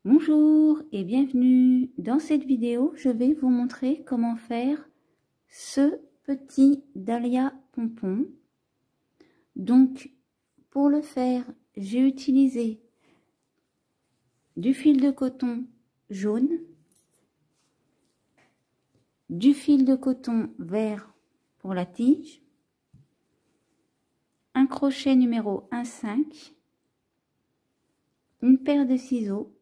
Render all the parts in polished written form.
Bonjour et bienvenue. Dans cette vidéo, je vais vous montrer comment faire ce petit dahlia pompon. Donc, pour le faire, j'ai utilisé du fil de coton jaune, du fil de coton vert pour la tige, un crochet numéro 1,5, une paire de ciseaux,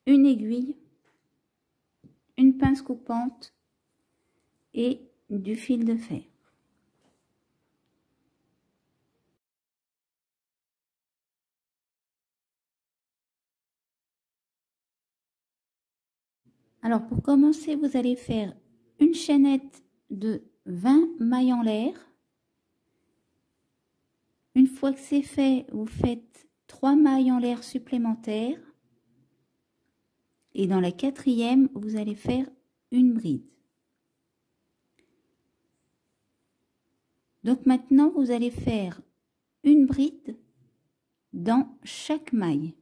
une aiguille, une pince coupante et du fil de fer. Alors pour commencer, vous allez faire une chaînette de 20 mailles en l'air. Une fois que c'est fait, vous faites 3 mailles en l'air supplémentaires. Et dans la quatrième, vous allez faire une bride. Donc maintenant, vous allez faire une bride dans chaque maille.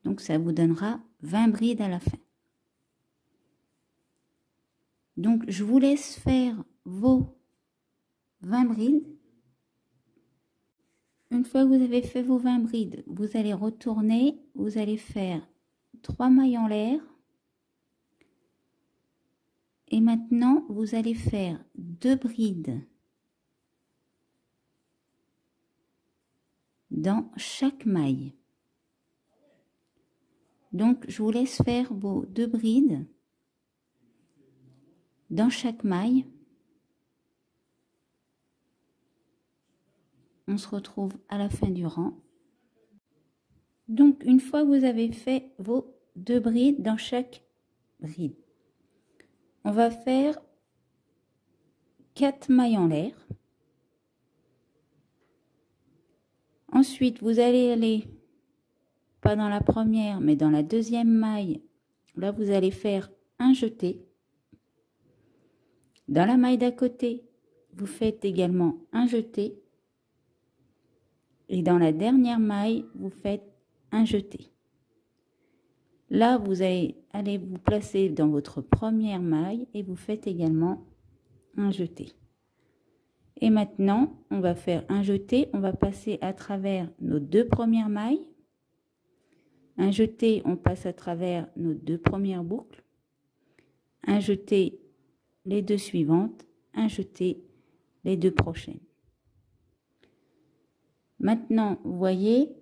Donc ça vous donnera 20 brides à la fin. Donc je vous laisse faire vos 20 brides. Une fois que vous avez fait vos 20 brides, vous allez retourner, vous allez faire 3 mailles en l'air. Et maintenant, vous allez faire 2 brides dans chaque maille. Donc, je vous laisse faire vos 2 brides dans chaque maille. On se retrouve à la fin du rang. Donc, une fois que vous avez fait vos 2 brides dans chaque bride, on va faire 4 mailles en l'air. Ensuite, vous allez aller, pas dans la première, mais dans la deuxième maille. Là, vous allez faire un jeté. Dans la maille d'à côté, vous faites également un jeté. Et dans la dernière maille, vous faites un jeté. Là, vous allez vous placer dans votre première maille et vous faites également un jeté. Et maintenant, on va faire un jeté. On va passer à travers nos 2 premières mailles. Un jeté, on passe à travers nos 2 premières boucles. Un jeté, les 2 suivantes. Un jeté, les 2 prochaines. Maintenant, vous voyez,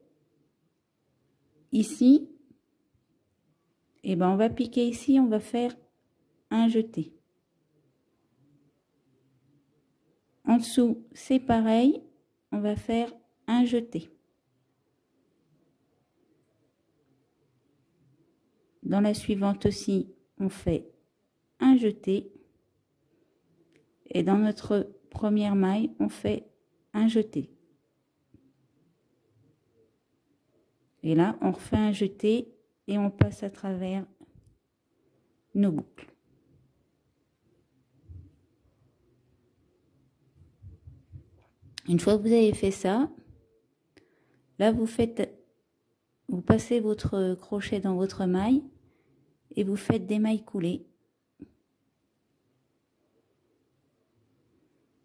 ici, et ben on va piquer ici, on va faire un jeté. En dessous, c'est pareil, on va faire un jeté. Dans la suivante aussi, on fait un jeté. Et dans notre première maille, on fait un jeté. Et là, on refait un jeté et on passe à travers nos boucles. Une fois que vous avez fait ça, là vous passez votre crochet dans votre maille et vous faites des mailles coulées.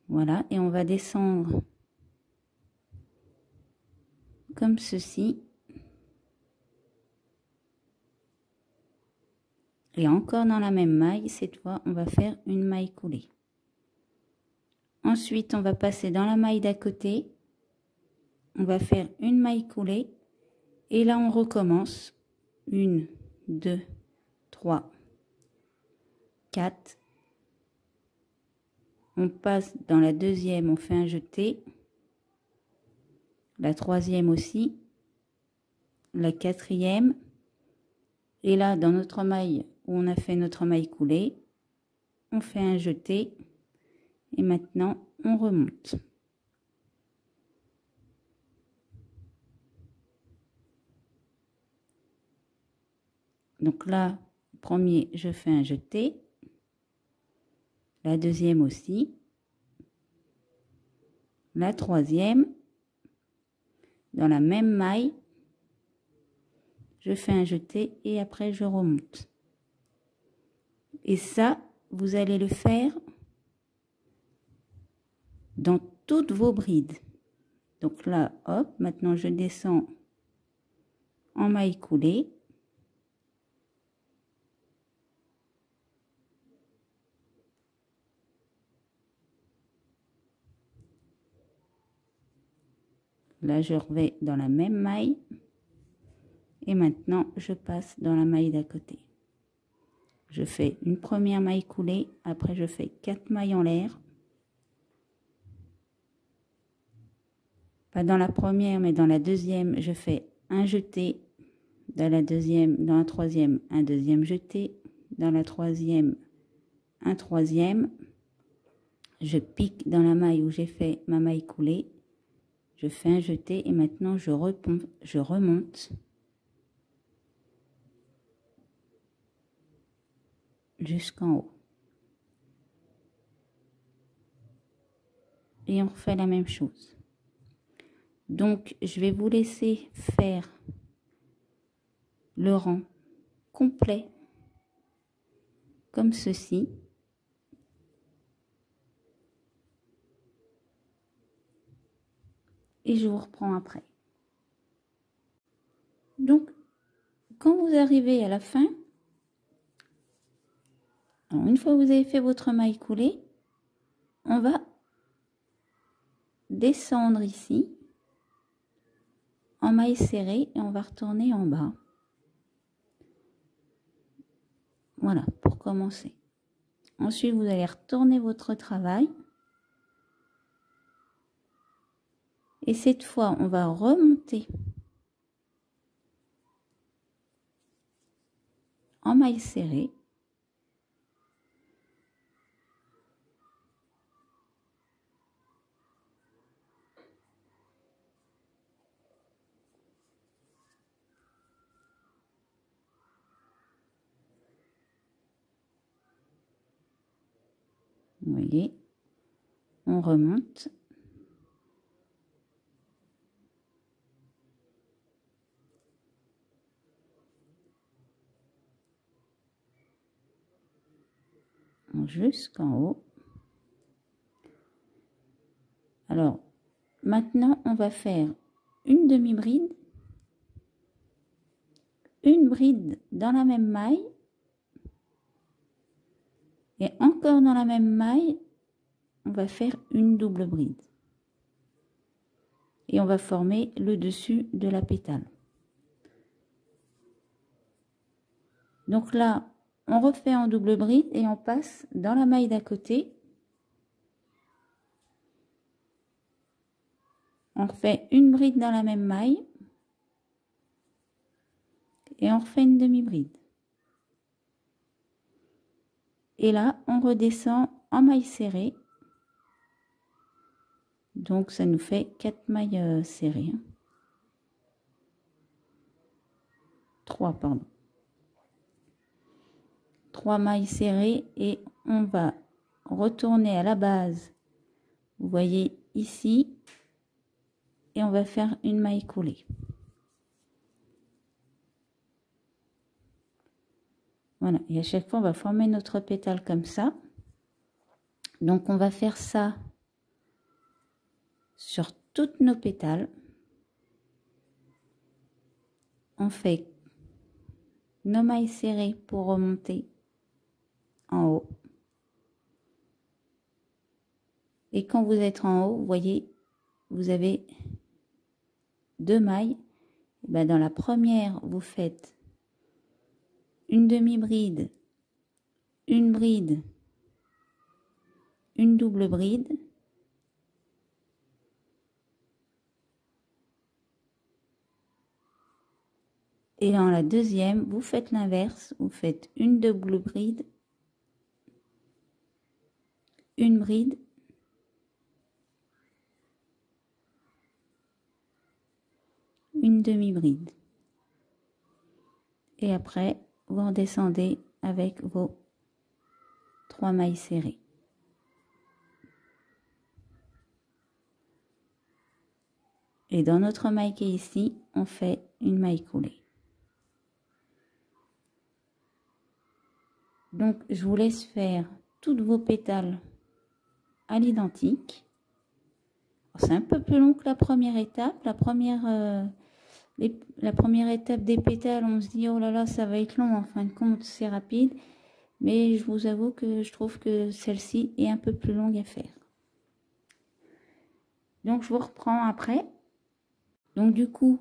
Voilà, et on va descendre comme ceci. Et encore dans la même maille, cette fois, on va faire une maille coulée. Ensuite, on va passer dans la maille d'à côté. On va faire une maille coulée. Et là, on recommence. 1, 2, 3, 4. On passe dans la deuxième, on fait un jeté. La troisième aussi. La quatrième. Et là, dans notre maille où on a fait notre maille coulée, on fait un jeté. Et maintenant, on remonte. Donc là, premier, je fais un jeté. La deuxième aussi. La troisième. dans la même maille, je fais un jeté et après je remonte. Et ça, vous allez le faire dans toutes vos brides. Donc là, hop, maintenant je descends en maille coulée. Là, je vais dans la même maille. Et maintenant, je passe dans la maille d'à côté. Je fais une première maille coulée. Après, je fais 4 mailles en l'air. Pas dans la première, mais dans la deuxième, je fais un jeté. Dans la deuxième, dans la troisième, un deuxième jeté. Dans la troisième, un troisième. Je pique dans la maille où j'ai fait ma maille coulée. Je fais un jeté et maintenant je remonte jusqu'en haut. Et on refait la même chose. Donc, je vais vous laisser faire le rang complet comme ceci. Et je vous reprends après. Donc, quand vous arrivez à la fin, alors une fois que vous avez fait votre maille coulée, on va descendre ici en maille serrée et on va retourner en bas. Voilà, pour commencer. Ensuite, vous allez retourner votre travail. Et cette fois, on va remonter en maille serrée. Vous voyez, on remonte. Jusqu'en haut. Alors, maintenant, on va faire une demi-bride, une bride dans la même maille, et encore dans la même maille, on va faire une double bride. Et on va former le dessus de la pétale. Donc là, on refait en double bride et on passe dans la maille d'à côté. On refait une bride dans la même maille. Et on refait une demi-bride. Et là, on redescend en maille serrée. Donc, ça nous fait 4 mailles serrées. 3, pardon. 3 mailles serrées et on va retourner à la base. Vous voyez ici. Et on va faire une maille coulée. Voilà. Et à chaque fois, on va former notre pétale comme ça. Donc, on va faire ça sur toutes nos pétales. On fait nos mailles serrées pour remonter en haut. Et quand vous êtes en haut, vous voyez, vous avez 2 mailles. Et ben dans la première, vous faites une demi-bride, une bride, une double bride. Et dans la deuxième, vous faites l'inverse, vous faites une double bride, une bride, une demi-bride. Et après, vous redescendez avec vos 3 mailles serrées. Et dans notre maille qui est ici, on fait une maille coulée. Donc, je vous laisse faire toutes vos pétales à l'identique. C'est un peu plus long que la première étape. La première étape des pétales, on se dit, oh là là, ça va être long. En fin de compte, c'est rapide. Mais je vous avoue que je trouve que celle-ci est un peu plus longue à faire. Donc, je vous reprends après. Donc, du coup,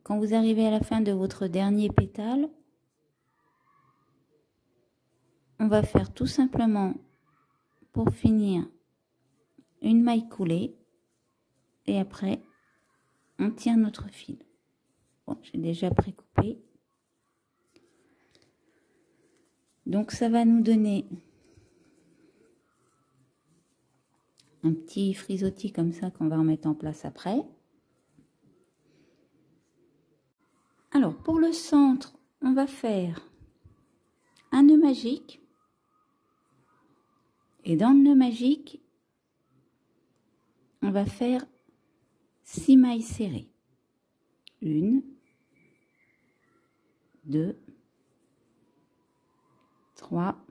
quand vous arrivez à la fin de votre dernier pétale, on va faire tout simplement, pour finir, une maille coulée. Et après, on tire notre fil. Bon, j'ai déjà précoupé. Donc, ça va nous donner un petit frisottis comme ça qu'on va remettre en place après. Alors, pour le centre, on va faire un nœud magique. Et dans le nœud magique, on va faire 6 mailles serrées. 1, 2, 3,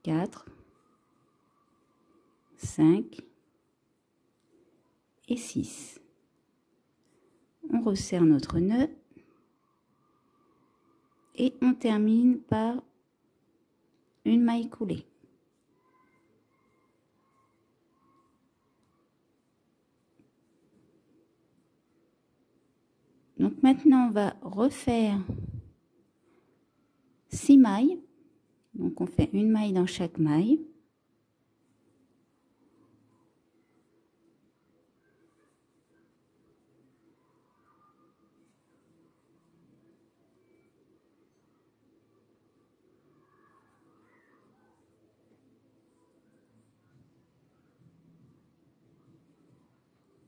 4, 5 et 6. On resserre notre nœud et on termine par une maille coulée. Donc maintenant, on va refaire 6 mailles. Donc on fait une maille dans chaque maille.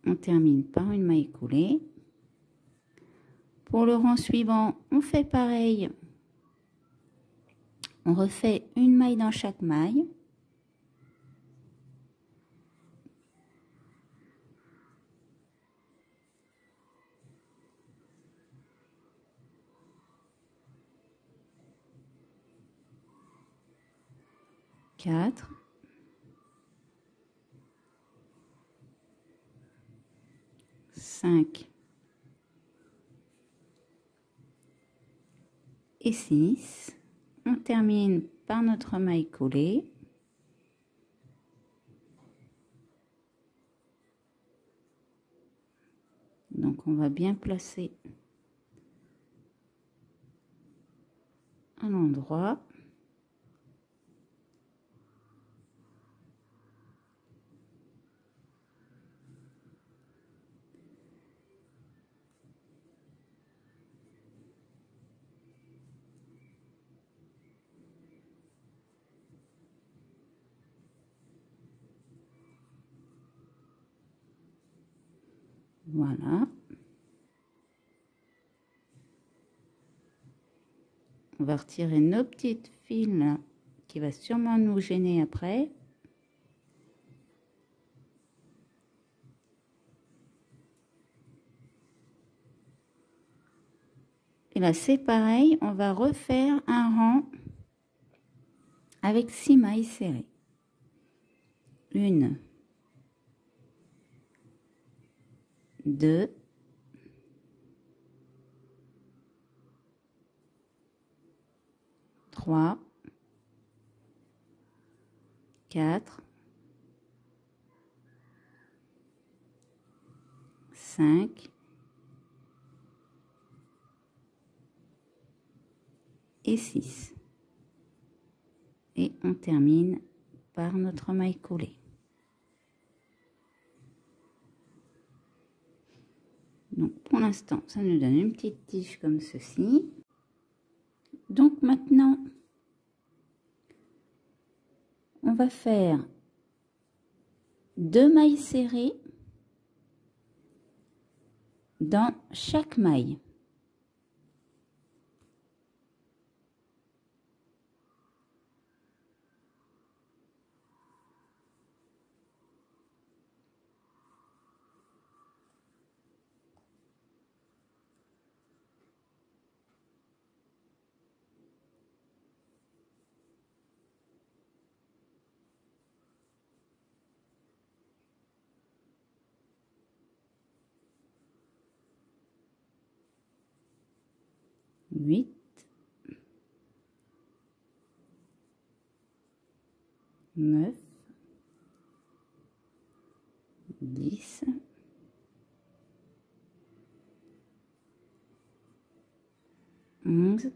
On termine par une maille coulée. Pour le rang suivant, on fait pareil. On refait une maille dans chaque maille. Quatre. 5 et 6. On termine par notre maille coulée. Donc on va bien placer à l'endroit. Voilà. On va retirer nos petites fils là, qui va sûrement nous gêner après. Et là, c'est pareil, on va refaire un rang avec 6 mailles serrées. 1, 2, 3, 4, 5 et 6. Et on termine par notre maille coulée. Donc pour l'instant, ça nous donne une petite tige comme ceci. Donc maintenant, on va faire 2 mailles serrées dans chaque maille. 8, 9, 10, 11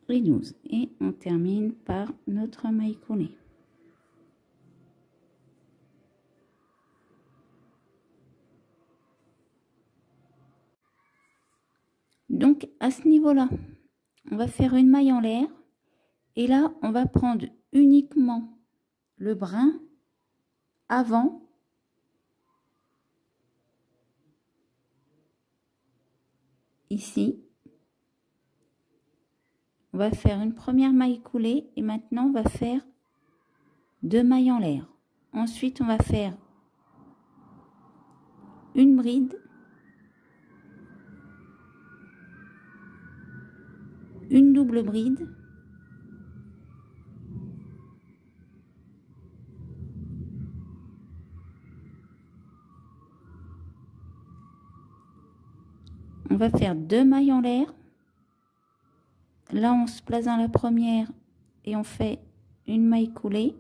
et 12. Et on termine par notre maille coulée. Donc à ce niveau-là, on va faire une maille en l'air. Et là, on va prendre uniquement le brin avant ici. On va faire une première maille coulée et maintenant on va faire 2 mailles en l'air. Ensuite, on va faire une bride, une double bride, on va faire 2 mailles en l'air. Là, on se place dans la première et on fait une maille coulée.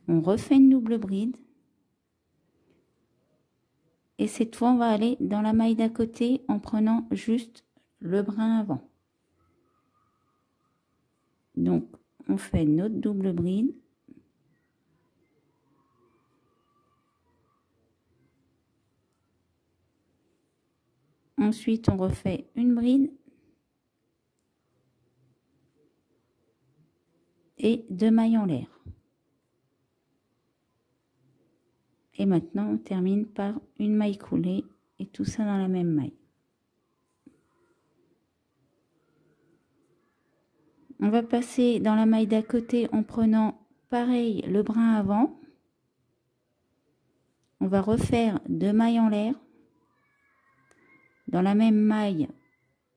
On refait une double bride. Et cette fois, on va aller dans la maille d'à côté en prenant juste le brin avant. Donc, on fait notre double bride. Ensuite, on refait une bride. Et 2 mailles en l'air. Et maintenant, on termine par une maille coulée et tout ça dans la même maille. On va passer dans la maille d'à côté en prenant pareil le brin avant. On va refaire 2 mailles en l'air. Dans la même maille,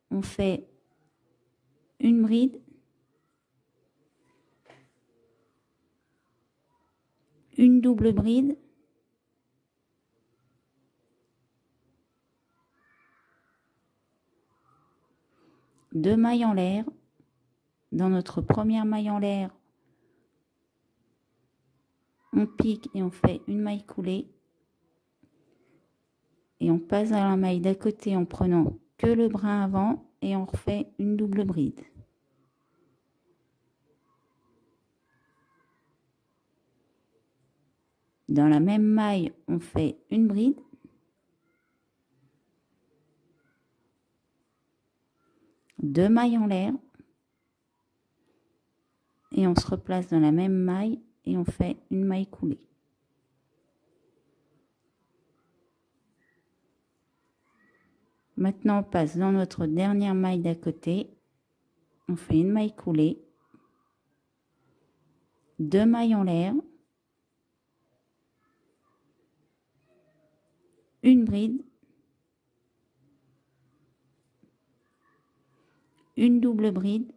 on fait une bride, une double bride, deux mailles en l'air. Dans notre première maille en l'air, on pique et on fait une maille coulée. Et on passe à la maille d'à côté en prenant que le brin avant et on refait une double bride. Dans la même maille, on fait une bride. Deux mailles en l'air. Et on se replace dans la même maille et on fait une maille coulée. Maintenant, on passe dans notre dernière maille d'à côté. On fait une maille coulée. Deux mailles en l'air. Une bride. Une double bride.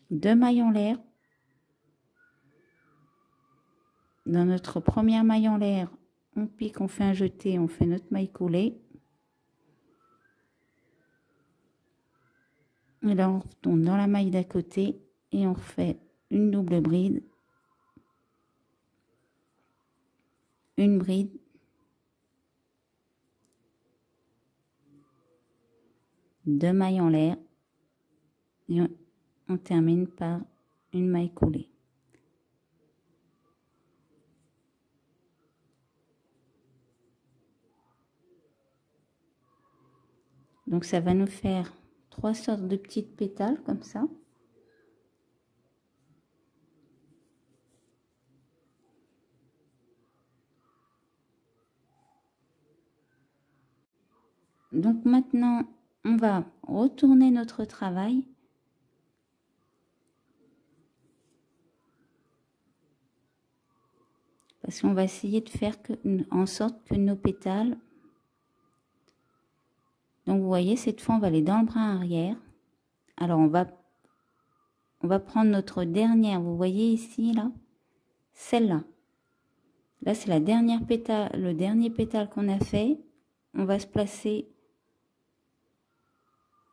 Deux mailles en l'air. Dans notre première maille en l'air, on pique, on fait un jeté, on fait notre maille coulée. Et là, on retourne dans la maille d'à côté et on refait une double bride, une bride, deux mailles en l'air et on termine par une maille coulée. Donc ça va nous faire 3 sortes de petites pétales comme ça. Donc maintenant, on va retourner notre travail. Parce qu'on va essayer de faire en sorte que nos pétales... Donc vous voyez, cette fois on va aller dans le brin arrière. Alors, on va prendre notre dernière, vous voyez ici, là, celle-là. Là, c'est la dernière pétale, le dernier pétale qu'on a fait. On va se placer,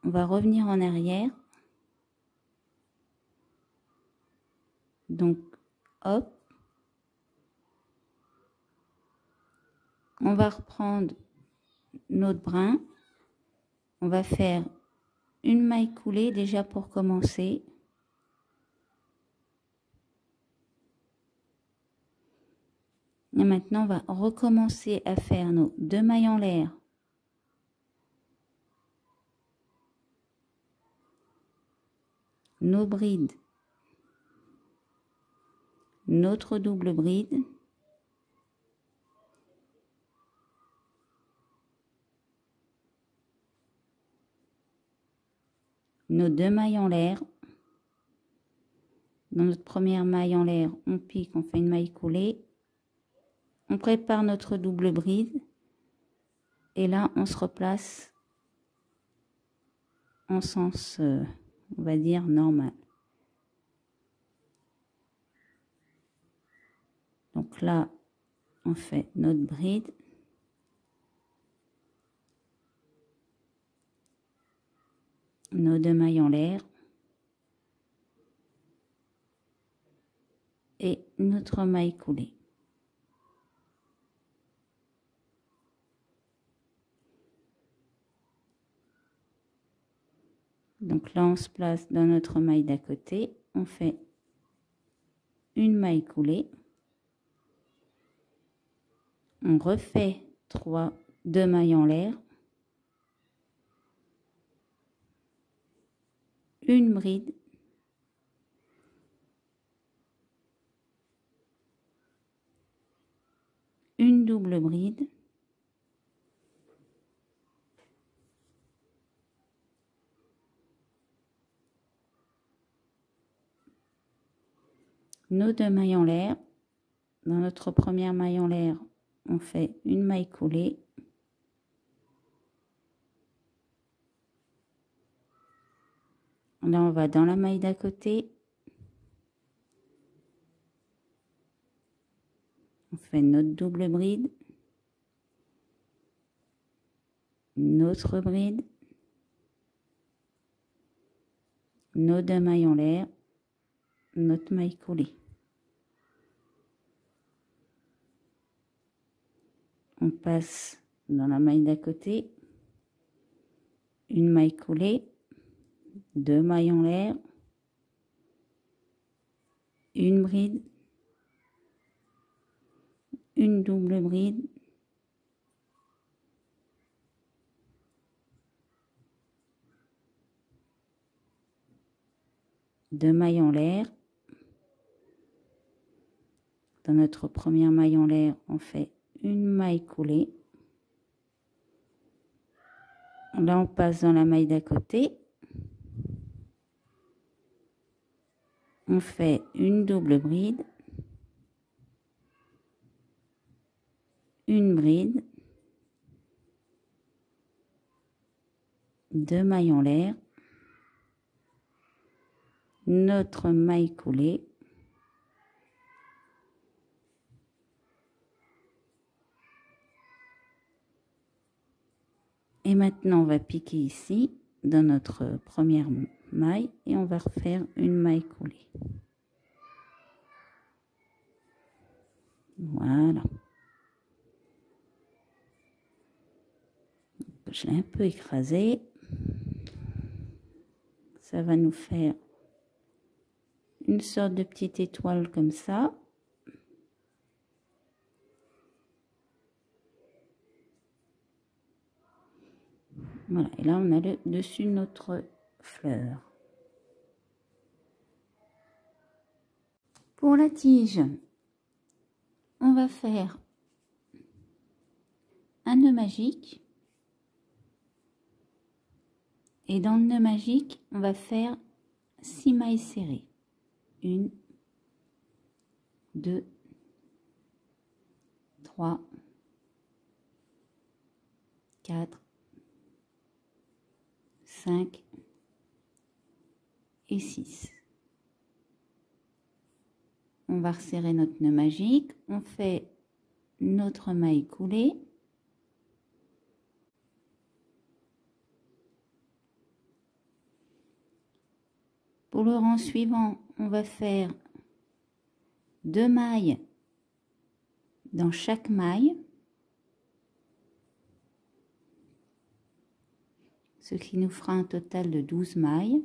on va revenir en arrière. Donc, hop. On va reprendre notre brin. On va faire une maille coulée déjà pour commencer. Et maintenant, on va recommencer à faire nos 2 mailles en l'air. Nos brides. Notre double bride. Nos 2 mailles en l'air. Dans notre première maille en l'air, on pique, on fait une maille coulée. On prépare notre double bride. Et là, on se replace en sens, on va dire, normal. Donc là, on fait notre bride. Nos 2 mailles en l'air. Et notre maille coulée. Donc là, on se place dans notre maille d'à côté. On fait une maille coulée. On refait 2 mailles en l'air. Une bride. Une double bride. Nos 2 mailles en l'air. Dans notre première maille en l'air, on fait une maille coulée. Là, on va dans la maille d'à côté. On fait notre double bride. Notre bride. Nos 2 mailles en l'air. Notre maille coulée. On passe dans la maille d'à côté. Une maille coulée. 2 mailles en l'air. Une bride. Une double bride. Deux mailles en l'air. Dans notre première maille en l'air, on fait une maille coulée. Là, on passe dans la maille d'à côté. On fait une double bride. Une bride. Deux mailles en l'air. Notre maille coulée. Et maintenant, on va piquer ici, dans notre première maille, et on va refaire une maille coulée. Voilà. Je l'ai un peu écrasé. Ça va nous faire une sorte de petite étoile comme ça. Voilà, et là on a le dessus de notre fleur. Pour la tige, on va faire un nœud magique. Et dans le nœud magique, on va faire 6 mailles serrées. 1, 2, 3, 4, 5, et 6. On va resserrer notre nœud magique, on fait notre maille coulée. Pour le rang suivant, on va faire 2 mailles dans chaque maille, ce qui nous fera un total de 12 mailles.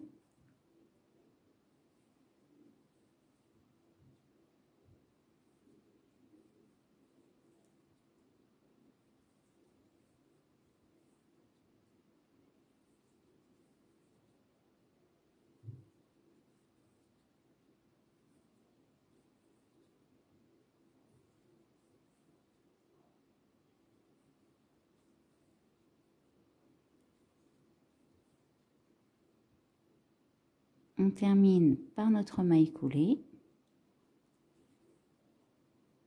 On termine par notre maille coulée.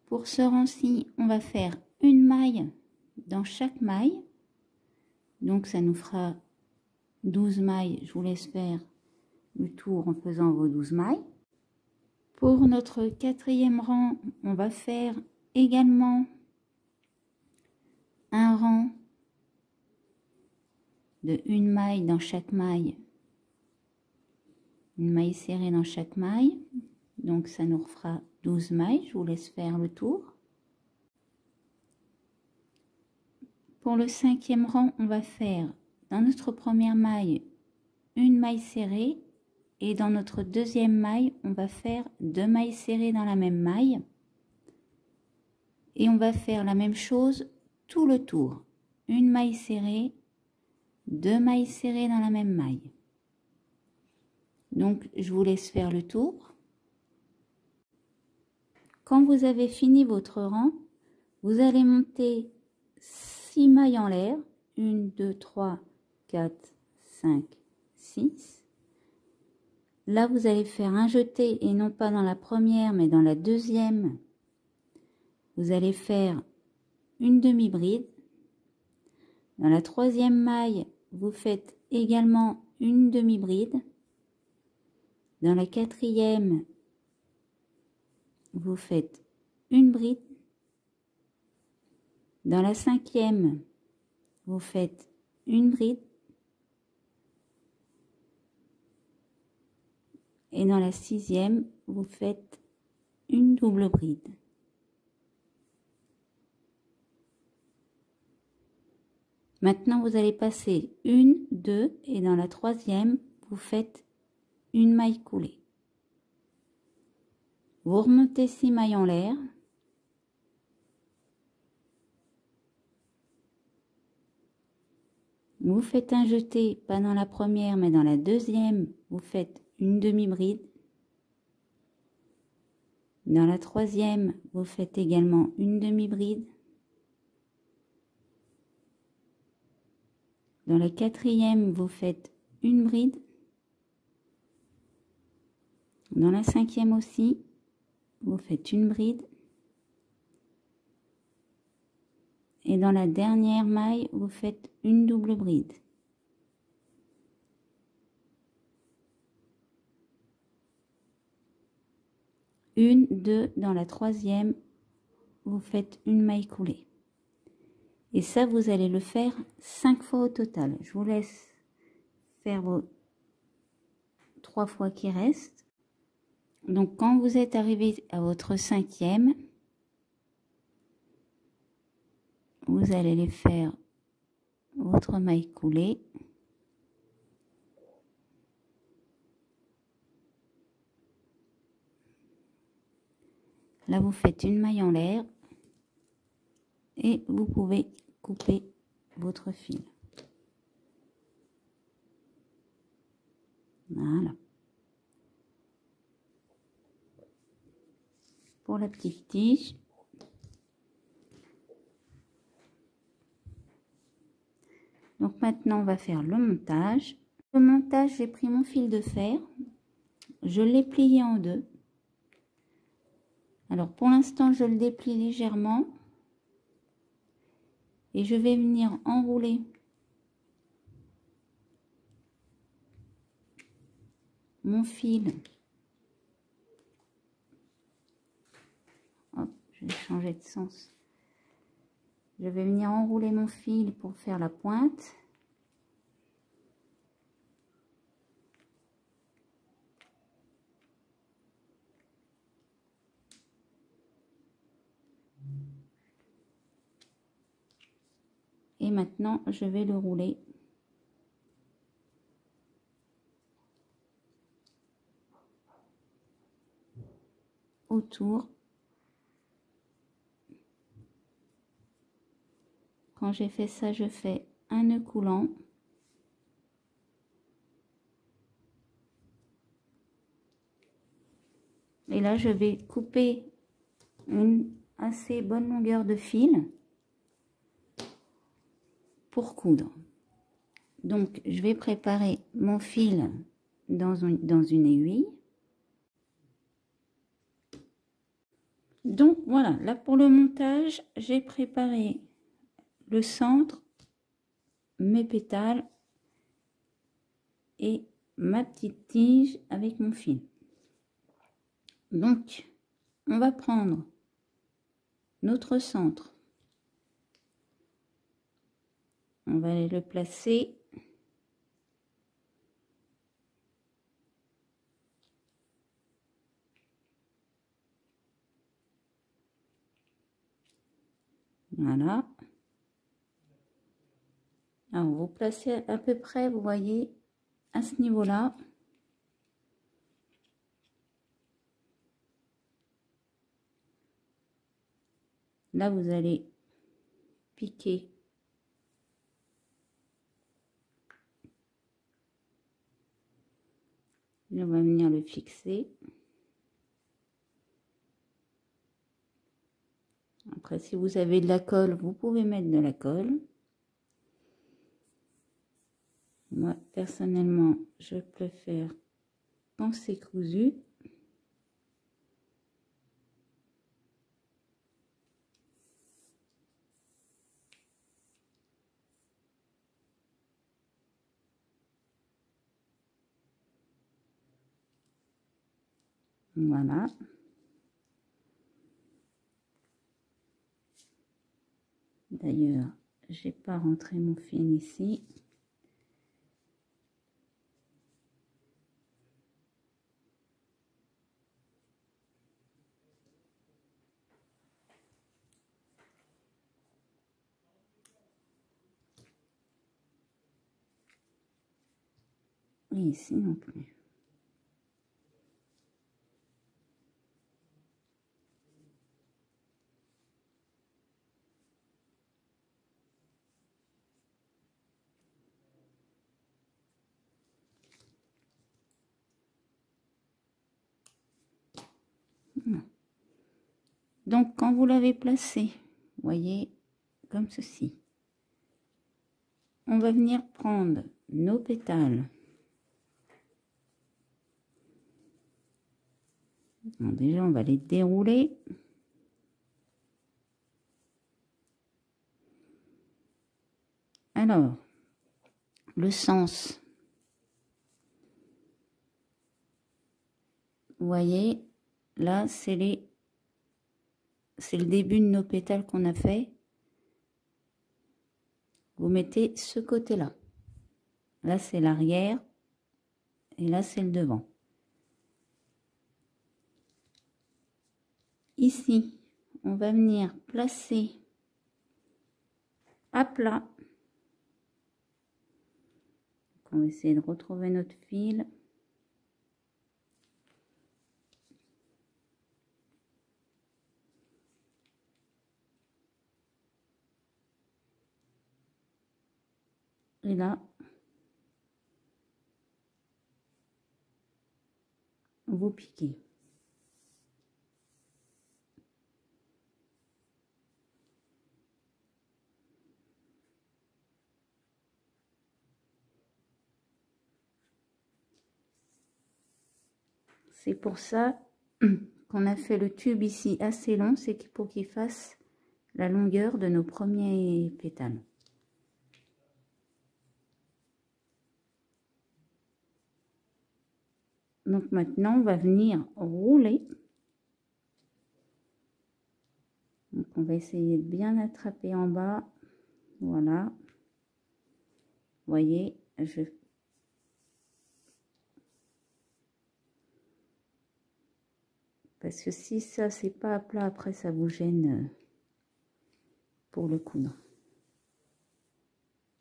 Pour ce rang-ci, on va faire une maille dans chaque maille. Donc ça nous fera 12 mailles. Je vous laisse faire le tour en faisant vos 12 mailles. Pour notre 4e rang, on va faire également un rang de une maille dans chaque maille. Une maille serrée dans chaque maille, donc ça nous fera 12 mailles. Je vous laisse faire le tour. Pour le 5e rang, on va faire dans notre première maille une maille serrée et dans notre 2e maille, on va faire 2 mailles serrées dans la même maille et on va faire la même chose tout le tour. Une maille serrée, 2 mailles serrées dans la même maille. Donc, je vous laisse faire le tour. Quand vous avez fini votre rang, vous allez monter 6 mailles en l'air. 1, 2, 3, 4, 5, 6. Là, vous allez faire un jeté et non pas dans la première, mais dans la 2e. Vous allez faire une demi-bride. Dans la 3e maille, vous faites également une demi-bride. Dans la 4e, vous faites une bride. Dans la 5e, vous faites une bride. Et dans la 6e, vous faites une double bride. Maintenant, vous allez passer 1, 2 et dans la 3e, vous faites une maille coulée. Vous remontez 6 mailles en l'air. Vous faites un jeté, pas dans la première, mais dans la 2e, vous faites une demi-bride. Dans la 3e, vous faites également une demi-bride. Dans la 4e, vous faites une bride. Dans la 5e aussi, vous faites une bride. Et dans la dernière maille, vous faites une double bride. Une, deux, dans la 3e, vous faites une maille coulée. Et ça, vous allez le faire 5 fois au total. Je vous laisse faire vos 3 fois qui restent. Donc, quand vous êtes arrivé à votre 5e, vous allez les faire votre maille coulée. Là, vous faites une maille en l'air et vous pouvez couper votre fil. Voilà. Pour la petite tige, donc maintenant on va faire le montage. Le montage, j'ai pris mon fil de fer, je l'ai plié en deux. Alors pour l'instant je le déplie légèrement et je vais venir enrouler mon fil. Hop, je vais changer de sens. Je vais venir enrouler mon fil pour faire la pointe. Et maintenant, je vais le rouler. Autour. Quand j'ai fait ça, je fais un nœud coulant. Et là, je vais couper une assez bonne longueur de fil pour coudre. Donc, je vais préparer mon fil dans une aiguille. Donc, voilà, là pour le montage, j'ai préparé le centre, mes pétales et ma petite tige avec mon fil. Donc, on va prendre notre centre. On va aller le placer. Voilà. Alors, vous placez à peu près, vous voyez, à ce niveau-là. Là, vous allez piquer. Et on va venir le fixer. Après, si vous avez de la colle, vous pouvez mettre de la colle. Moi, personnellement, je préfère quand c'est cousu. Voilà. D'ailleurs, j'ai pas rentré mon fil ici. Et ici non plus. Donc, quand vous l'avez placé, voyez, comme ceci, on va venir prendre nos pétales. Bon, déjà, on va les dérouler. Alors, le sens, vous voyez, là, c'est le début de nos pétales qu'on a fait. Vous mettez ce côté-là. Là, c'est l'arrière. Et là, c'est le devant. Ici, on va venir placer à plat. Donc, on va essayer de retrouver notre fil. Et là, vous piquez. C'est pour ça qu'on a fait le tube ici assez long, c'est pour qu'il fasse la longueur de nos premiers pétales. Donc maintenant, on va venir rouler. Donc on va essayer de bien attraper en bas. Voilà. Vous voyez, parce que si ça, c'est pas à plat, après, ça vous gêne pour le coudre.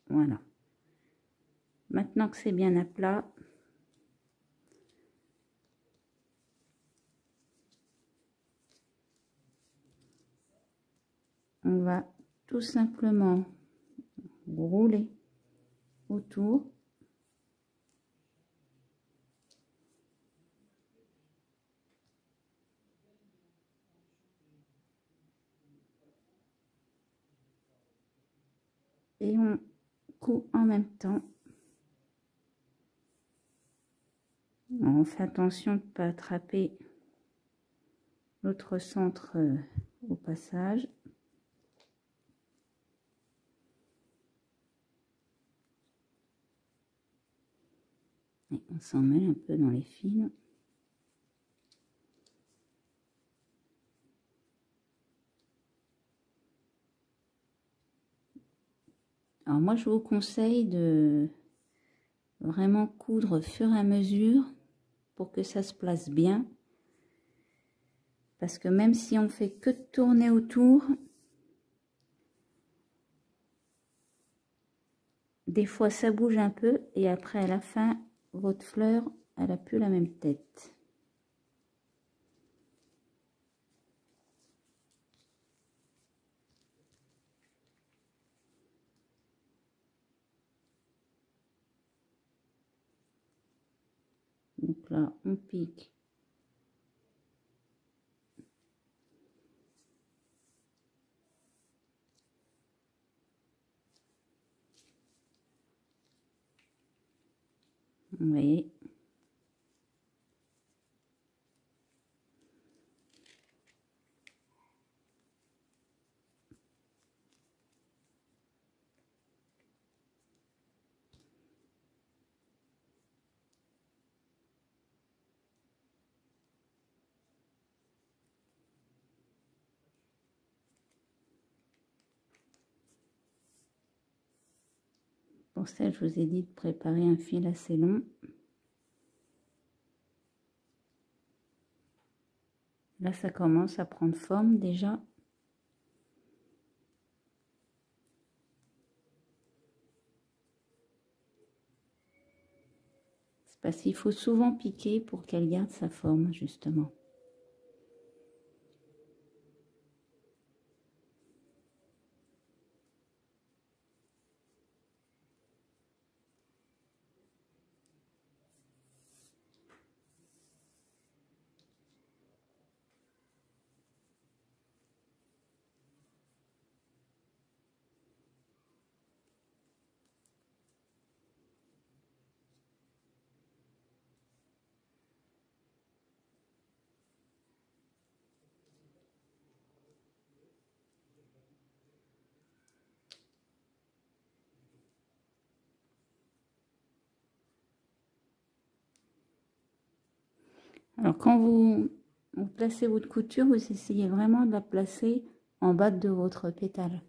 Voilà. Maintenant que c'est bien à plat, on va tout simplement rouler autour. Et on coud en même temps. On fait attention de ne pas attraper l'autre centre au passage. Et on s'en mêle un peu dans les fils. Alors moi, je vous conseille de vraiment coudre au fur et à mesure pour que ça se place bien. Parce que même si on fait que tourner autour, des fois ça bouge un peu et après à la fin, votre fleur, elle a plus la même tête. Donc là, on pique. Vous voyez. Pour ça, je vous ai dit de préparer un fil assez long. Là, ça commence à prendre forme déjà. C'est parce qu'il faut souvent piquer pour qu'elle garde sa forme, justement. Alors, quand vous placez votre couture, vous essayez vraiment de la placer en bas de votre pétale.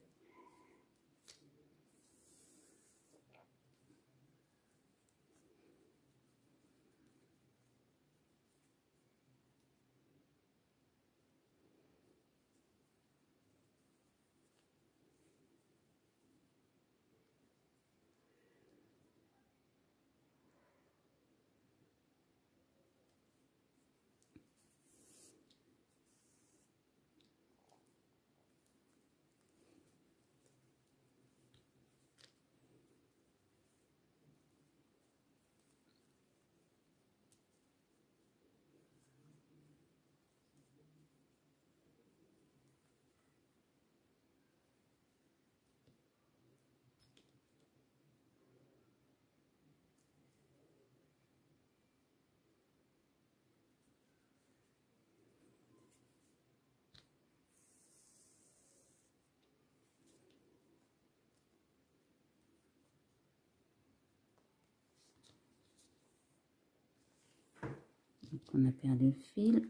Donc, on a perdu le fil.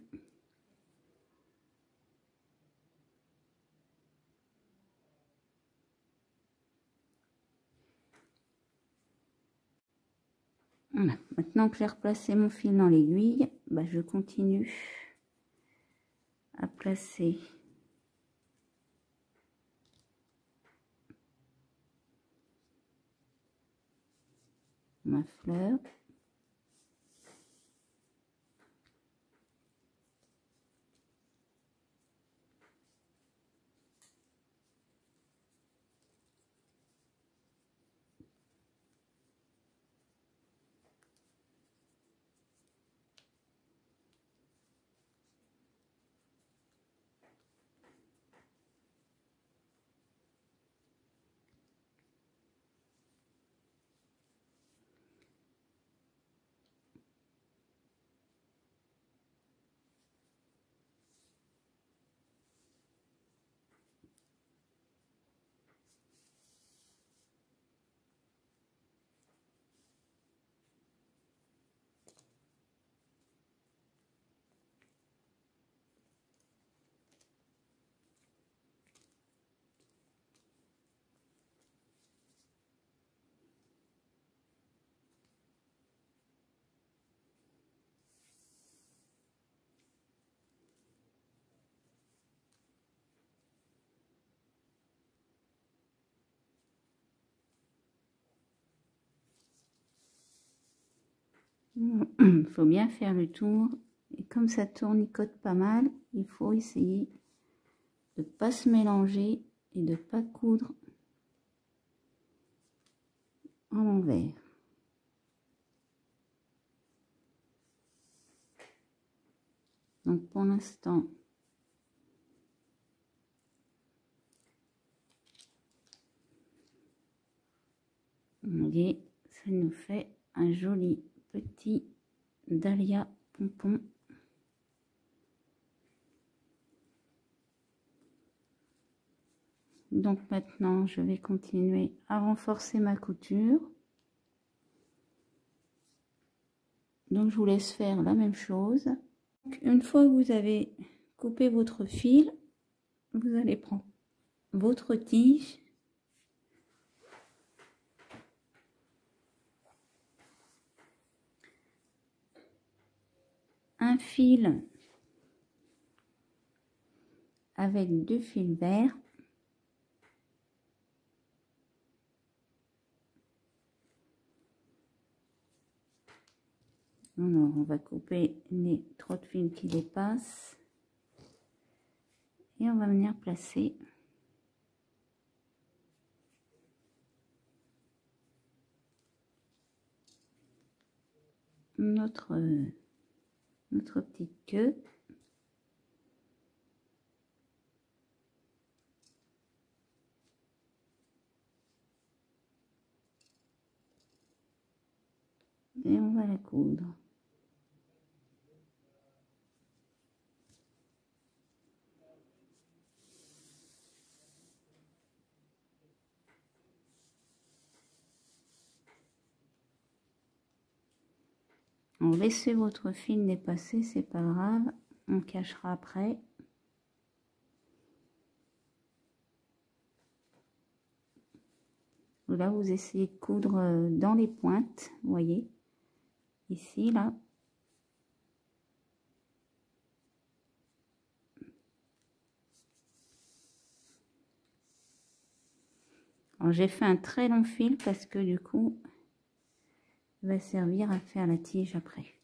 Voilà. Maintenant que j'ai replacé mon fil dans l'aiguille, bah, je continue à placer ma fleur. Il faut bien faire le tour. Et comme ça tournicote pas mal, il faut essayer de ne pas se mélanger et de ne pas coudre en l'envers. Donc pour l'instant, vous voyez, ça nous fait un joli petit dahlia pompon. Donc maintenant, je vais continuer à renforcer ma couture. Donc je vous laisse faire la même chose. Donc, une fois que vous avez coupé votre fil, vous allez prendre votre tige, un fil avec 2 fils verts, alors on va couper les trop de fils qui dépassent et on va venir placer notre petite queue. Et on va la coudre. On laissez votre fil dépasser, c'est pas grave, on cachera après. Là, vous essayez de coudre dans les pointes, vous voyez, ici, là. Alors, j'ai fait un très long fil parce que du coup, il va servir à faire la tige après.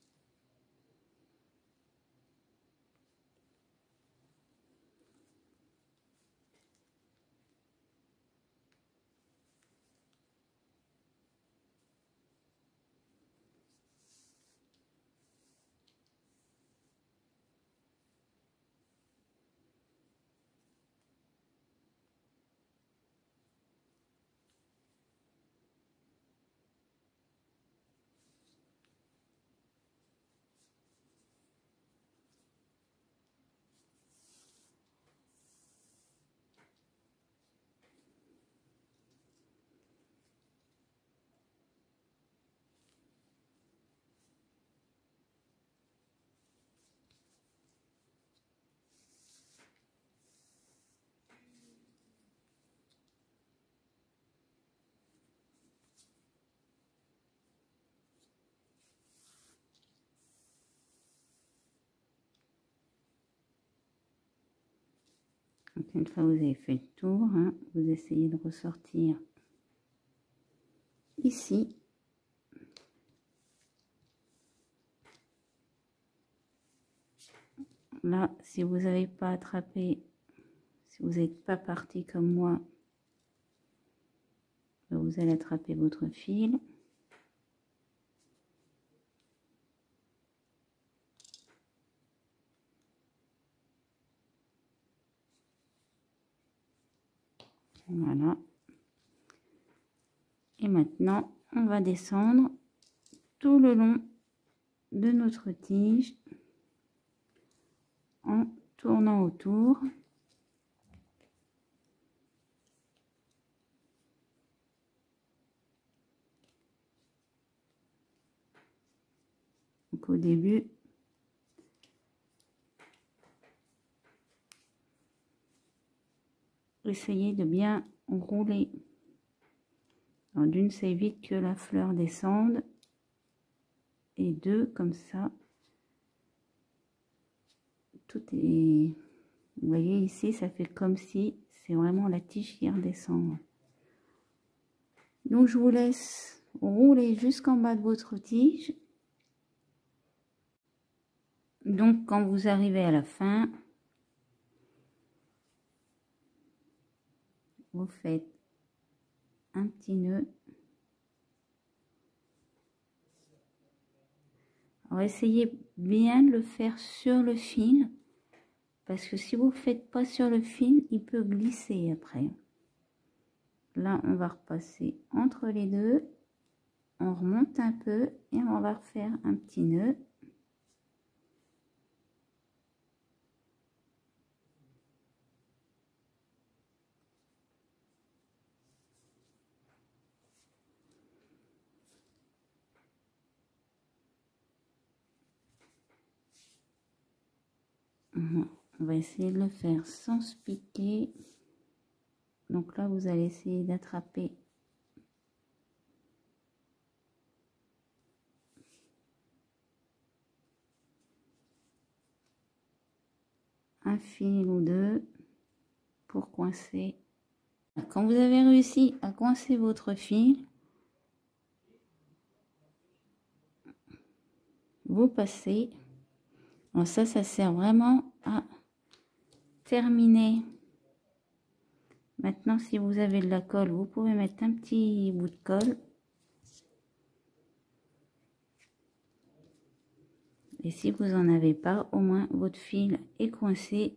Donc, une fois que vous avez fait le tour, hein, vous essayez de ressortir ici. Là, si vous n'avez pas attrapé, si vous n'êtes pas parti comme moi, vous allez attraper votre fil. Voilà. Et maintenant, on va descendre tout le long de notre tige en tournant autour. Donc au début, essayez de bien rouler. D'une, ça évite que la fleur descende. Et deux, comme ça, tout est... Vous voyez ici, ça fait comme si c'est vraiment la tige qui redescend. Donc je vous laisse rouler jusqu'en bas de votre tige. Donc quand vous arrivez à la fin, vous faites un petit nœud. Alors essayez bien de le faire sur le fil, parce que si vous ne le faites pas sur le fil, il peut glisser après. Là, on va repasser entre les deux, on remonte un peu et on va refaire un petit nœud. On va essayer de le faire sans se piquer. Donc là, vous allez essayer d'attraper un fil ou deux pour coincer. Quand vous avez réussi à coincer votre fil, vous passez. Alors ça sert vraiment à terminer. Maintenant, si vous avez de la colle, vous pouvez mettre un petit bout de colle. Et si vous n'en avez pas, au moins votre fil est coincé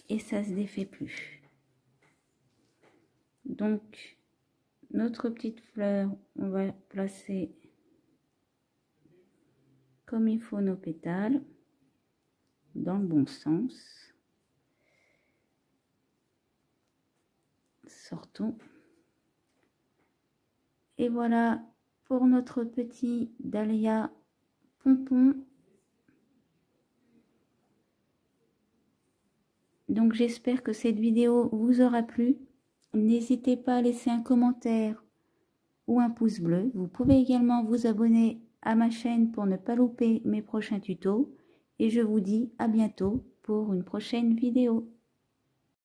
et ça se défait plus. Donc, notre petite fleur, on va placer comme il faut nos pétales dans le bon sens. Sortons. Et voilà pour notre petit dahlia pompon. Donc j'espère que cette vidéo vous aura plu. N'hésitez pas à laisser un commentaire ou un pouce bleu. Vous pouvez également vous abonner à ma chaîne pour ne pas louper mes prochains tutos. Et je vous dis à bientôt pour une prochaine vidéo.